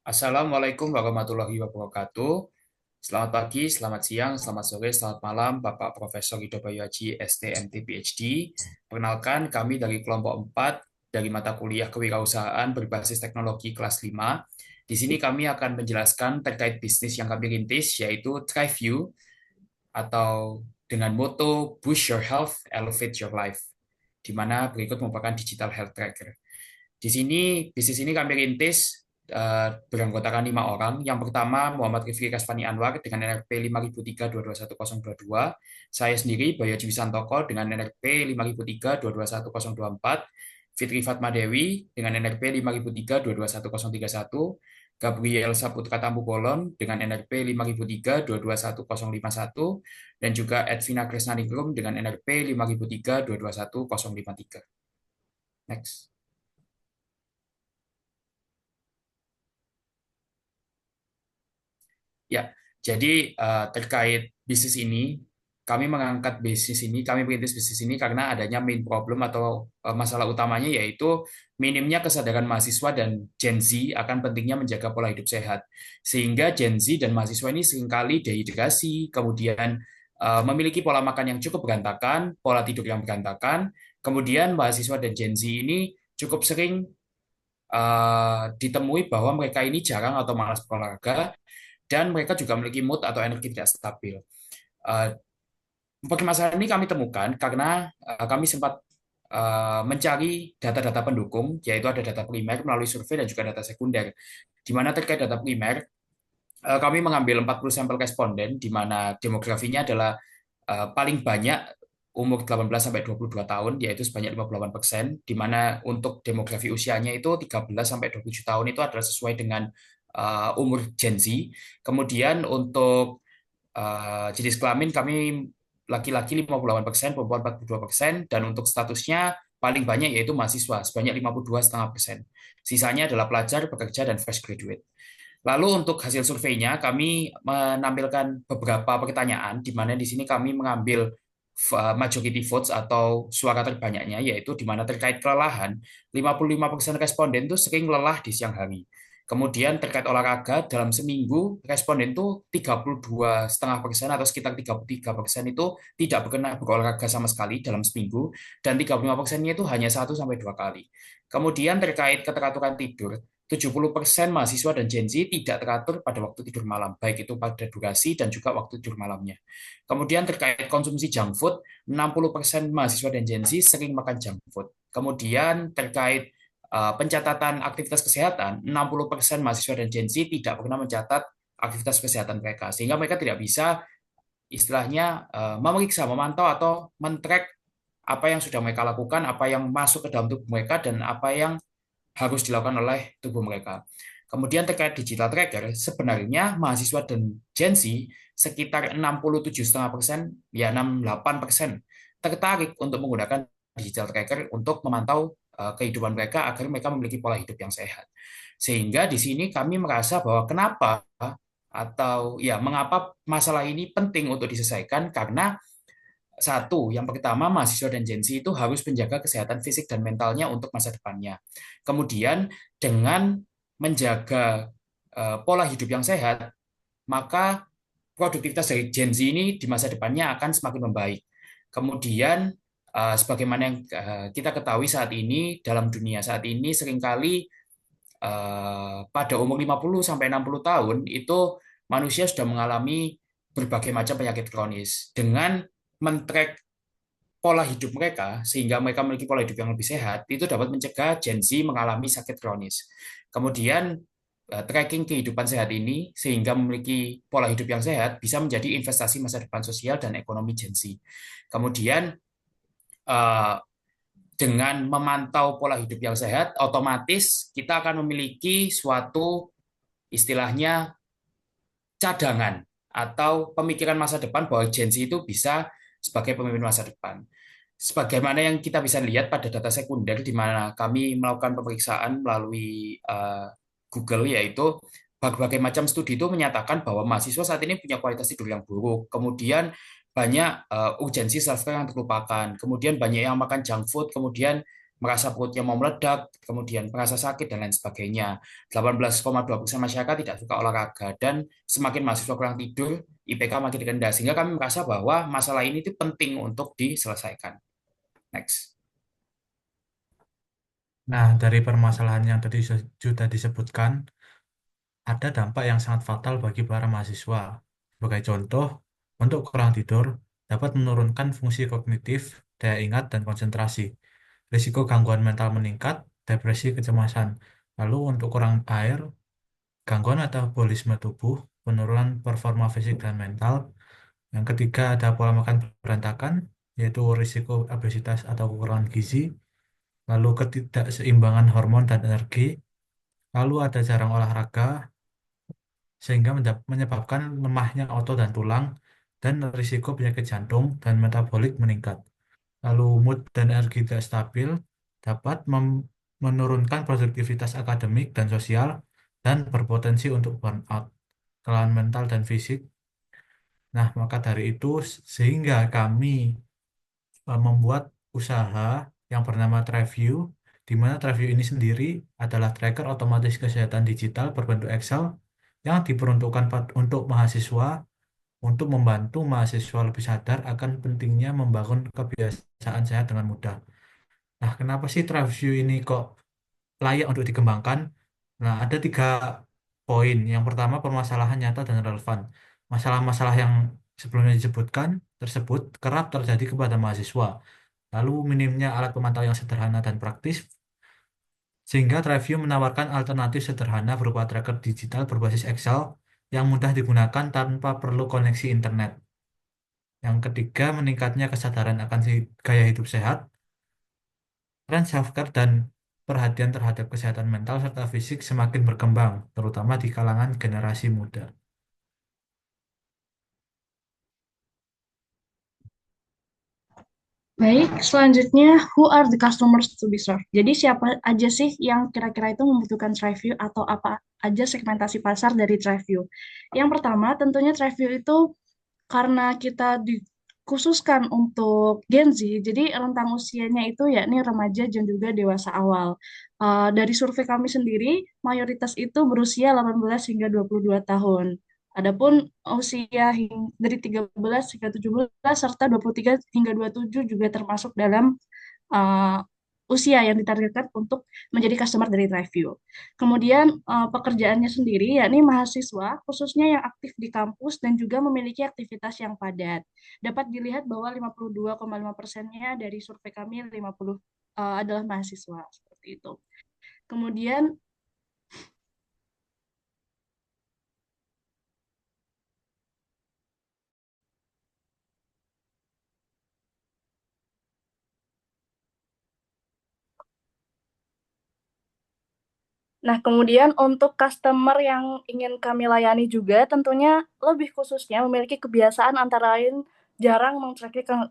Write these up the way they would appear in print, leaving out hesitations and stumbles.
Assalamualaikum warahmatullahi wabarakatuh. Selamat pagi, selamat siang, selamat sore, selamat malam, Bapak Profesor Ridho Bayu Haji, STMT PhD. Perkenalkan, kami dari kelompok 4 dari mata kuliah kewirausahaan berbasis teknologi kelas 5. Di sini kami akan menjelaskan terkait bisnis yang kami rintis, yaitu ThriveView, atau dengan moto Boost Your Health, Elevate Your Life, di mana berikut merupakan digital health tracker. Di sini, bisnis ini kami rintis beranggotakan 5 orang. Yang pertama, Muhammad Rifki Kasfani Anwar dengan NRP 5003221022. Saya sendiri, Bayu Haji Wisantoko dengan NRP 5003221024. Fitri Fatma Dewi dengan NRP 5003221031. Gabriel Saputra Tambukolon dengan NRP 5003221051. Dan juga Edvina Kresnaningrum dengan NRP 5003221053. Next. Ya, jadi terkait bisnis ini, kami merintis bisnis ini karena adanya main problem atau masalah utamanya yaitu minimnya kesadaran mahasiswa dan Gen Z akan pentingnya menjaga pola hidup sehat. Sehingga Gen Z dan mahasiswa ini seringkali dehidrasi, kemudian memiliki pola makan yang cukup berantakan, pola tidur yang berantakan, kemudian mahasiswa dan Gen Z ini cukup sering ditemui bahwa mereka ini jarang atau malas berolahraga, dan mereka juga memiliki mood atau energi tidak stabil. Uh, Permasalahan ini kami temukan karena kami sempat mencari data-data pendukung, yaitu ada data primer melalui survei dan juga data sekunder. Di mana terkait data primer, kami mengambil 40 sampel responden, di mana demografinya adalah paling banyak umur 18 sampai 22 tahun, yaitu sebanyak 58%, di mana untuk demografi usianya itu 13 sampai 27 tahun itu adalah sesuai dengan umur Gen Z. Kemudian untuk jenis kelamin kami laki-laki 58%, perempuan 42%, dan untuk statusnya paling banyak yaitu mahasiswa sebanyak 52,5%. Sisanya adalah pelajar, pekerja, dan fresh graduate. Lalu untuk hasil surveinya kami menampilkan beberapa pertanyaan di mana di sini kami mengambil majority votes atau suara terbanyaknya, yaitu di mana terkait kelelahan 55% responden itu sering lelah di siang hari. Kemudian terkait olahraga dalam seminggu responden itu 32,5% atau sekitar 33% itu tidak berkenan berolahraga sama sekali dalam seminggu, dan 35%-nya itu hanya 1 sampai 2 kali. Kemudian terkait keteraturan tidur, 70% mahasiswa dan Gen Z tidak teratur pada waktu tidur malam, baik itu pada durasi dan juga waktu tidur malamnya. Kemudian terkait konsumsi junk food, 60% mahasiswa dan Gen Z sering makan junk food. Kemudian terkait pencatatan aktivitas kesehatan, 60% mahasiswa dan Gen Z tidak pernah mencatat aktivitas kesehatan mereka, sehingga mereka tidak bisa istilahnya memeriksa, memantau atau men-track apa yang sudah mereka lakukan, apa yang masuk ke dalam tubuh mereka, dan apa yang harus dilakukan oleh tubuh mereka. Kemudian terkait digital tracker, sebenarnya mahasiswa dan Gen Z sekitar 67,5%, ya 68% tertarik untuk menggunakan digital tracker untuk memantau kehidupan mereka agar mereka memiliki pola hidup yang sehat. Sehingga di sini kami merasa bahwa kenapa atau ya mengapa masalah ini penting untuk diselesaikan, karena satu, yang pertama, mahasiswa dan Gen Z itu harus menjaga kesehatan fisik dan mentalnya untuk masa depannya. Kemudian, dengan menjaga pola hidup yang sehat, maka produktivitas dari Gen Z ini di masa depannya akan semakin membaik. Kemudian, sebagaimana yang kita ketahui saat ini, dalam dunia saat ini, seringkali pada umur 50 sampai 60 tahun, itu manusia sudah mengalami berbagai macam penyakit kronis. Dengan men-track pola hidup mereka, sehingga mereka memiliki pola hidup yang lebih sehat, itu dapat mencegah Gen Z mengalami sakit kronis. Kemudian, tracking kehidupan sehat ini, sehingga memiliki pola hidup yang sehat, bisa menjadi investasi masa depan sosial dan ekonomi Gen Z. Kemudian, eh, dengan memantau pola hidup yang sehat, otomatis kita akan memiliki suatu istilahnya cadangan atau pemikiran masa depan bahwa Gen Z itu bisa sebagai pemimpin masa depan. Sebagaimana yang kita bisa lihat pada data sekunder, di mana kami melakukan pemeriksaan melalui Google, yaitu berbagai macam studi itu menyatakan bahwa mahasiswa saat ini punya kualitas tidur yang buruk, kemudian banyak urgensi self-care yang terlupakan, kemudian banyak yang makan junk food, kemudian merasa perutnya mau meledak, kemudian merasa sakit, dan lain sebagainya. 18,2% masyarakat tidak suka olahraga, dan semakin mahasiswa kurang tidur, IPK makin rendah. Sehingga kami merasa bahwa masalah ini itu penting untuk diselesaikan. Next. Nah, dari permasalahan yang tadi sudah disebutkan, ada dampak yang sangat fatal bagi para mahasiswa. Sebagai contoh, untuk kurang tidur dapat menurunkan fungsi kognitif, daya ingat, dan konsentrasi. Risiko gangguan mental meningkat, depresi, kecemasan. Lalu untuk kurang air, gangguan metabolisme tubuh, penurunan performa fisik dan mental. Yang ketiga ada pola makan berantakan, yaitu risiko obesitas atau kekurangan gizi. Lalu ketidakseimbangan hormon dan energi. Lalu ada jarang olahraga, sehingga menyebabkan lemahnya otot dan tulang, dan risiko penyakit jantung dan metabolik meningkat. Lalu mood dan energi tidak stabil dapat menurunkan produktivitas akademik dan sosial dan berpotensi untuk burnout, kelelahan mental dan fisik. Nah, maka dari itu sehingga kami membuat usaha yang bernama TrackView, di mana TrackView ini sendiri adalah tracker otomatis kesehatan digital berbentuk Excel yang diperuntukkan untuk mahasiswa untuk membantu mahasiswa lebih sadar akan pentingnya membangun kebiasaan sehat dengan mudah. Nah, kenapa sih TrackView ini kok layak untuk dikembangkan? Nah, ada tiga poin. Yang pertama, permasalahan nyata dan relevan. Masalah-masalah yang sebelumnya disebutkan tersebut kerap terjadi kepada mahasiswa. Lalu minimnya alat pemantau yang sederhana dan praktis, sehingga TrackView menawarkan alternatif sederhana berupa tracker digital berbasis Excel yang mudah digunakan tanpa perlu koneksi internet. Yang ketiga, meningkatnya kesadaran akan gaya hidup sehat, tren self-care dan perhatian terhadap kesehatan mental serta fisik semakin berkembang, terutama di kalangan generasi muda. Baik, selanjutnya, who are the customers to be served? Jadi siapa aja sih yang kira-kira itu membutuhkan TriView atau apa aja segmentasi pasar dari TriView? Yang pertama, tentunya TriView itu karena kita dikhususkan untuk Gen Z, jadi rentang usianya itu yakni remaja dan juga dewasa awal. Dari survei kami sendiri, mayoritas itu berusia 18 hingga 22 tahun. Adapun usia dari 13 hingga 17 serta 23 hingga 27 juga termasuk dalam uh, usia yang ditargetkan untuk menjadi customer dari TriView. Kemudian pekerjaannya sendiri yakni mahasiswa khususnya yang aktif di kampus dan juga memiliki aktivitas yang padat. Dapat dilihat bahwa 52,5%-nya dari survei kami 50 adalah mahasiswa seperti itu. Kemudian kemudian untuk customer yang ingin kami layani juga tentunya lebih khususnya memiliki kebiasaan antara lain jarang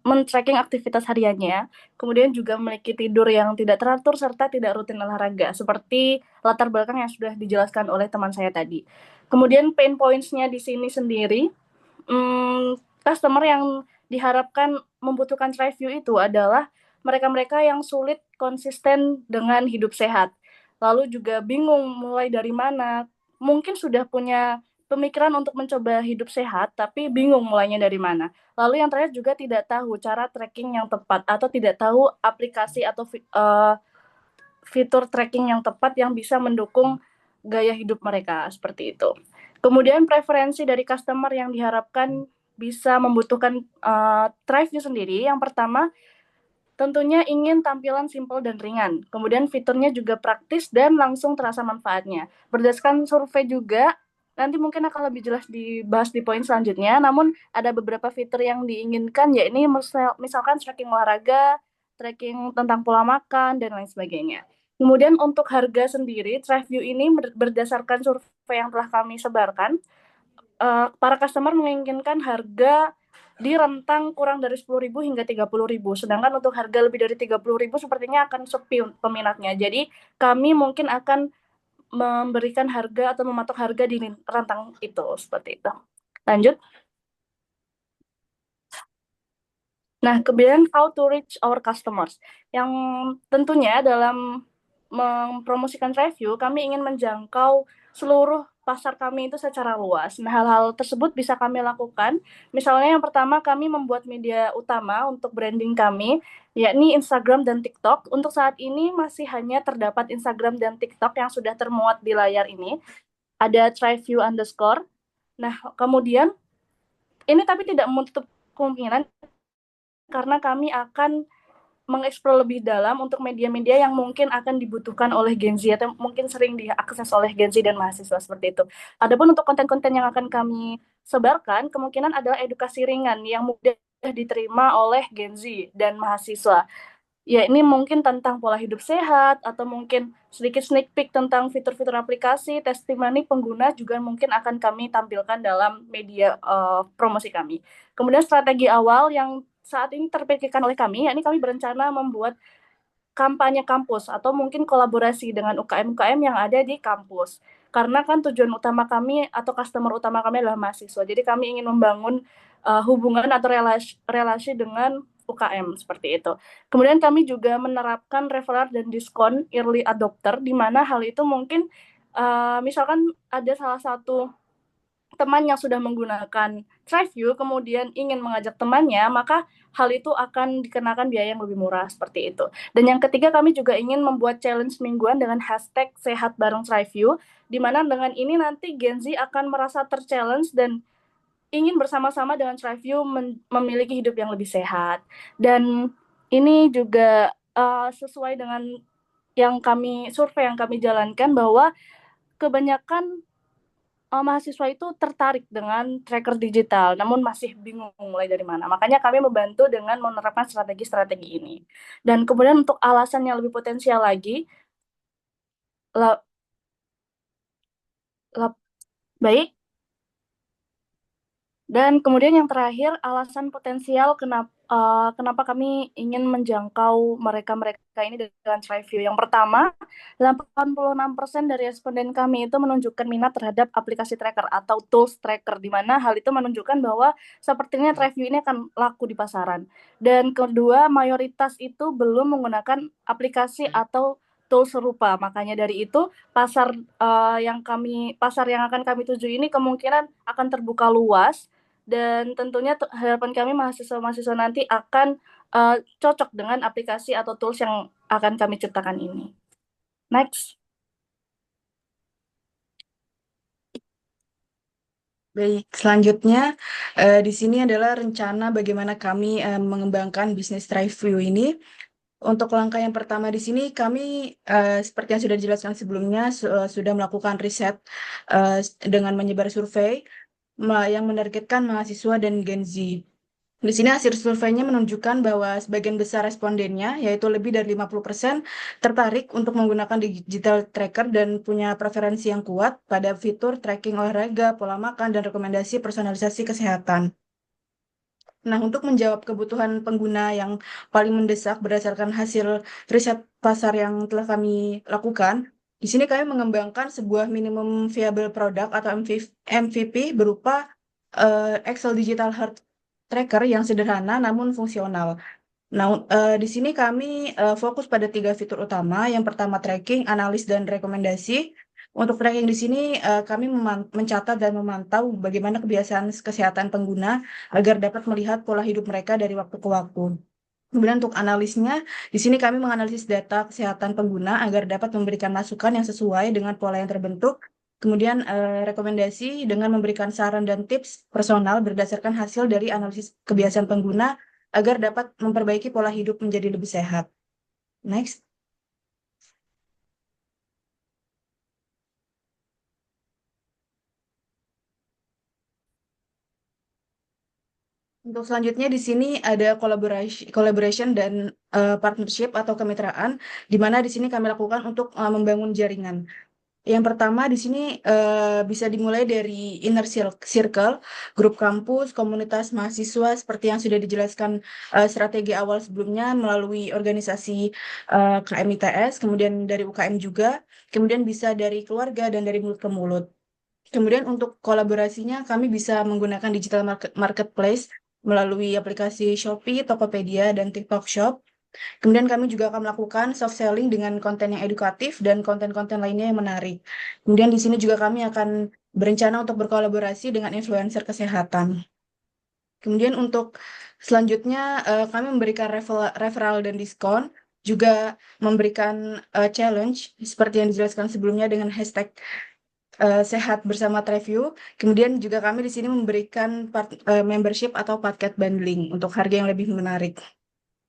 men-tracking aktivitas hariannya, kemudian juga memiliki tidur yang tidak teratur serta tidak rutin olahraga, seperti latar belakang yang sudah dijelaskan oleh teman saya tadi. Kemudian pain points-nya di sini sendiri, customer yang diharapkan membutuhkan TriView itu adalah mereka-mereka yang sulit konsisten dengan hidup sehat. Lalu juga bingung mulai dari mana. Mungkin sudah punya pemikiran untuk mencoba hidup sehat, tapi bingung mulainya dari mana. Lalu yang terakhir juga tidak tahu cara tracking yang tepat atau tidak tahu aplikasi atau fitur tracking yang tepat yang bisa mendukung gaya hidup mereka seperti itu. Kemudian preferensi dari customer yang diharapkan bisa membutuhkan TriView sendiri. Yang pertama, tentunya ingin tampilan simpel dan ringan. Kemudian fiturnya juga praktis dan langsung terasa manfaatnya. Berdasarkan survei juga, nanti mungkin akan lebih jelas dibahas di poin selanjutnya. Namun ada beberapa fitur yang diinginkan, yakni misalkan tracking olahraga, tracking tentang pola makan, dan lain sebagainya. Kemudian untuk harga sendiri, TriView ini berdasarkan survei yang telah kami sebarkan, para customer menginginkan harga di rentang kurang dari 10.000 hingga 30.000. Sedangkan untuk harga lebih dari 30.000 sepertinya akan sepi peminatnya. Jadi kami mungkin akan memberikan harga atau mematok harga di rentang itu seperti itu. Lanjut. Nah, kemudian how to reach our customers. Yang tentunya dalam mempromosikan review, kami ingin menjangkau seluruh pasar kami itu secara luas. Nah, hal-hal tersebut bisa kami lakukan. Misalnya yang pertama, kami membuat media utama untuk branding kami, yakni Instagram dan TikTok. Untuk saat ini masih hanya terdapat Instagram dan TikTok yang sudah termuat di layar ini. Ada TryView underscore. Nah, kemudian ini tapi tidak menutup kemungkinan karena kami akan mengeksplor lebih dalam untuk media-media yang mungkin akan dibutuhkan oleh Gen Z atau mungkin sering diakses oleh Gen Z dan mahasiswa seperti itu. Adapun untuk konten-konten yang akan kami sebarkan, kemungkinan adalah edukasi ringan yang mudah diterima oleh Gen Z dan mahasiswa. Ya, ini mungkin tentang pola hidup sehat atau mungkin sedikit sneak peek tentang fitur-fitur aplikasi, testimoni pengguna juga mungkin akan kami tampilkan dalam media promosi kami. Kemudian strategi awal yang saat ini terpikirkan oleh kami, yakni kami berencana membuat kampanye kampus atau mungkin kolaborasi dengan UKM-UKM yang ada di kampus. Karena kan tujuan utama kami atau customer utama kami adalah mahasiswa. Jadi kami ingin membangun hubungan atau relasi dengan UKM seperti itu. Kemudian kami juga menerapkan referral dan diskon early adopter, di mana hal itu mungkin misalkan ada salah satu teman yang sudah menggunakan TryView kemudian ingin mengajak temannya, maka hal itu akan dikenakan biaya yang lebih murah seperti itu. Dan yang ketiga, kami juga ingin membuat challenge mingguan dengan hashtag sehat bareng TryView, di mana dengan ini nanti Gen Z akan merasa terchallenge dan ingin bersama-sama dengan TryView memiliki hidup yang lebih sehat. Dan ini juga sesuai dengan yang survei yang kami jalankan bahwa kebanyakan mahasiswa itu tertarik dengan tracker digital, namun masih bingung mulai dari mana. Makanya kami membantu dengan menerapkan strategi-strategi ini. Dan kemudian untuk alasan yang lebih potensial lagi, la, la, baik. Dan kemudian yang terakhir, alasan potensial kenapa kami ingin menjangkau mereka-mereka ini dengan TryView. Yang pertama, 86% dari responden kami itu menunjukkan minat terhadap aplikasi tracker atau tools tracker, di mana hal itu menunjukkan bahwa sepertinya TryView ini akan laku di pasaran. Dan kedua, mayoritas itu belum menggunakan aplikasi atau tools serupa. Makanya dari itu, pasar yang akan kami tuju ini kemungkinan akan terbuka luas, dan tentunya harapan kami mahasiswa-mahasiswa nanti akan cocok dengan aplikasi atau tools yang akan kami ciptakan ini. Next. Baik, selanjutnya di sini adalah rencana bagaimana kami mengembangkan bisnis TryView ini. Untuk langkah yang pertama di sini kami seperti yang sudah dijelaskan sebelumnya sudah melakukan riset dengan menyebar survei yang menargetkan mahasiswa dan Gen Z. Di sini hasil surveinya menunjukkan bahwa sebagian besar respondennya, yaitu lebih dari 50%, tertarik untuk menggunakan digital tracker dan punya preferensi yang kuat pada fitur tracking olahraga, pola makan, dan rekomendasi personalisasi kesehatan. Nah, untuk menjawab kebutuhan pengguna yang paling mendesak berdasarkan hasil riset pasar yang telah kami lakukan, di sini kami mengembangkan sebuah minimum viable product atau MVP berupa Excel Digital Health Tracker yang sederhana namun fungsional. Nah, di sini kami fokus pada 3 fitur utama. Yang pertama tracking, analis, dan rekomendasi. Untuk tracking di sini kami mencatat dan memantau bagaimana kebiasaan kesehatan pengguna agar dapat melihat pola hidup mereka dari waktu ke waktu. Kemudian untuk analisnya, di sini kami menganalisis data kesehatan pengguna agar dapat memberikan masukan yang sesuai dengan pola yang terbentuk. Kemudian rekomendasi dengan memberikan saran dan tips personal berdasarkan hasil dari analisis kebiasaan pengguna agar dapat memperbaiki pola hidup menjadi lebih sehat. Next. Untuk selanjutnya di sini ada collaboration dan partnership atau kemitraan, di mana di sini kami lakukan untuk membangun jaringan. Yang pertama di sini bisa dimulai dari inner circle, grup kampus, komunitas mahasiswa seperti yang sudah dijelaskan strategi awal sebelumnya melalui organisasi KMITS, kemudian dari UKM juga, kemudian bisa dari keluarga dan dari mulut ke mulut. Kemudian untuk kolaborasinya kami bisa menggunakan digital marketplace melalui aplikasi Shopee, Tokopedia, dan TikTok Shop. Kemudian kami juga akan melakukan soft selling dengan konten yang edukatif dan konten-konten lainnya yang menarik. Kemudian di sini juga kami akan berencana untuk berkolaborasi dengan influencer kesehatan. Kemudian untuk selanjutnya kami memberikan referral dan diskon, juga memberikan challenge seperti yang dijelaskan sebelumnya dengan hashtag sehat bersama Treview. Kemudian juga kami di sini memberikan membership atau paket bundling untuk harga yang lebih menarik.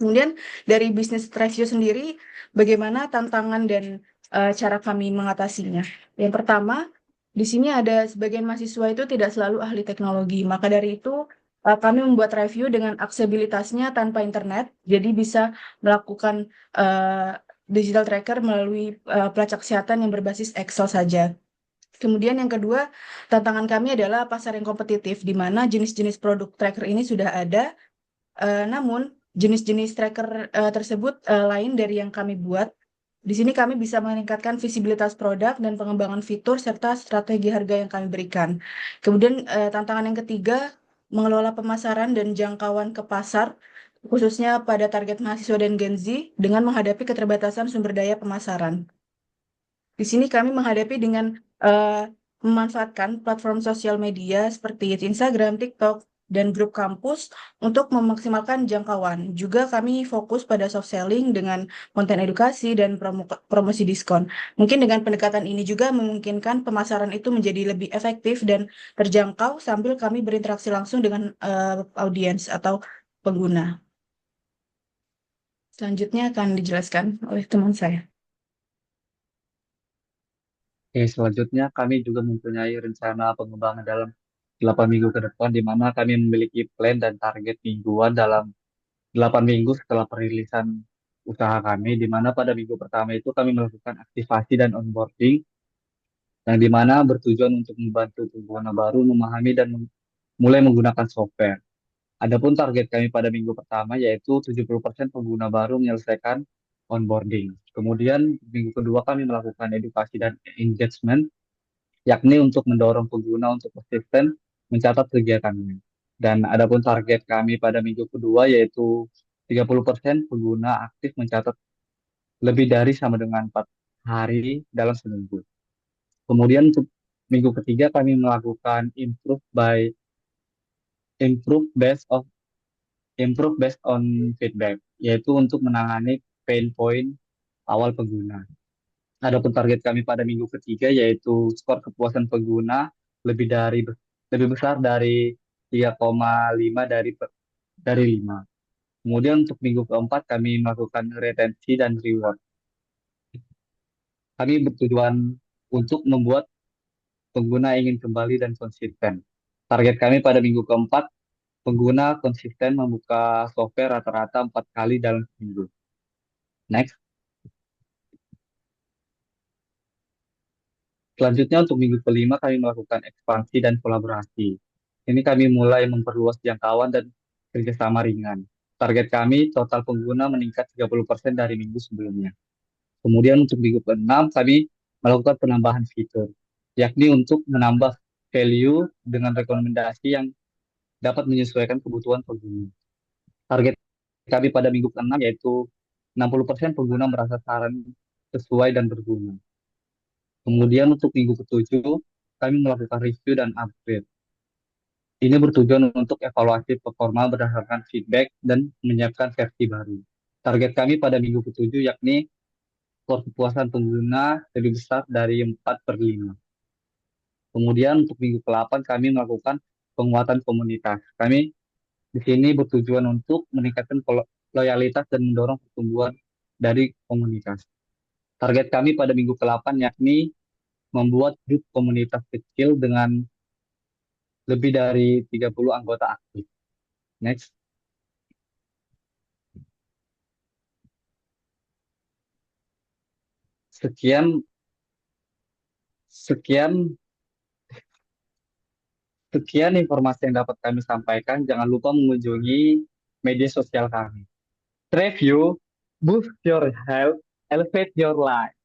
Kemudian dari bisnis Treview sendiri, bagaimana tantangan dan cara kami mengatasinya? Yang pertama, di sini ada sebagian mahasiswa itu tidak selalu ahli teknologi. Maka dari itu, kami membuat review dengan aksesibilitasnya tanpa internet, jadi bisa melakukan digital tracker melalui pelacak kesehatan yang berbasis Excel saja. Kemudian yang kedua, tantangan kami adalah pasar yang kompetitif, di mana jenis-jenis produk tracker ini sudah ada, namun jenis-jenis tracker tersebut lain dari yang kami buat. Di sini kami bisa meningkatkan visibilitas produk dan pengembangan fitur serta strategi harga yang kami berikan. Kemudian tantangan yang ketiga, mengelola pemasaran dan jangkauan ke pasar, khususnya pada target mahasiswa dan Gen Z, dengan menghadapi keterbatasan sumber daya pemasaran. Di sini kami menghadapi dengan memanfaatkan platform sosial media seperti Instagram, TikTok, dan grup kampus untuk memaksimalkan jangkauan. Juga kami fokus pada soft selling dengan konten edukasi dan promosi diskon. Mungkin dengan pendekatan ini juga memungkinkan pemasaran itu menjadi lebih efektif dan terjangkau sambil kami berinteraksi langsung dengan audiens atau pengguna. Selanjutnya akan dijelaskan oleh teman saya. Oke, selanjutnya kami juga mempunyai rencana pengembangan dalam 8 minggu ke depan, di mana kami memiliki plan dan target mingguan dalam 8 minggu setelah perilisan usaha kami, di mana pada minggu pertama itu kami melakukan aktivasi dan onboarding, yang di mana bertujuan untuk membantu pengguna baru memahami dan mulai menggunakan software. Adapun target kami pada minggu pertama yaitu 70% pengguna baru menyelesaikan onboarding. Kemudian minggu kedua kami melakukan edukasi dan engagement, yakni untuk mendorong pengguna untuk konsisten mencatat kegiatannya. Dan adapun target kami pada minggu kedua yaitu 30% pengguna aktif mencatat lebih dari sama dengan 4 hari dalam seminggu. Kemudian untuk minggu ketiga kami melakukan improve based of improve based on feedback, yaitu untuk menangani pain point awal pengguna. Adapun target kami pada minggu ketiga yaitu skor kepuasan pengguna lebih dari lebih besar dari 3,5 dari 5. Kemudian untuk minggu keempat kami melakukan retensi dan reward. Kami bertujuan untuk membuat pengguna ingin kembali dan konsisten. Target kami pada minggu keempat, pengguna konsisten membuka software rata-rata 4 kali dalam seminggu. Next. Selanjutnya untuk minggu kelima kami melakukan ekspansi dan kolaborasi. Ini kami mulai memperluas jangkauan dan kerjasama ringan. Target kami total pengguna meningkat 30% dari minggu sebelumnya. Kemudian untuk minggu ke-6 kami melakukan penambahan fitur, yakni untuk menambah value dengan rekomendasi yang dapat menyesuaikan kebutuhan pengguna. Target kami pada minggu ke-6 yaitu 60% pengguna merasa saran sesuai dan berguna. Kemudian untuk minggu ke-7, kami melakukan review dan upgrade. Ini bertujuan untuk evaluasi performa berdasarkan feedback dan menyiapkan versi baru. Target kami pada minggu ke-7 yakni skor kepuasan pengguna lebih besar dari 4/5. Kemudian untuk minggu ke-8 kami melakukan penguatan komunitas. Kami di sini bertujuan untuk meningkatkan loyalitas dan mendorong pertumbuhan dari komunitas. Target kami pada minggu ke-8 yakni membuat grup komunitas kecil dengan lebih dari 30 anggota aktif. Next. Sekian sekian sekian informasi yang dapat kami sampaikan. Jangan lupa mengunjungi media sosial kami. Review, boost your health, elevate your life.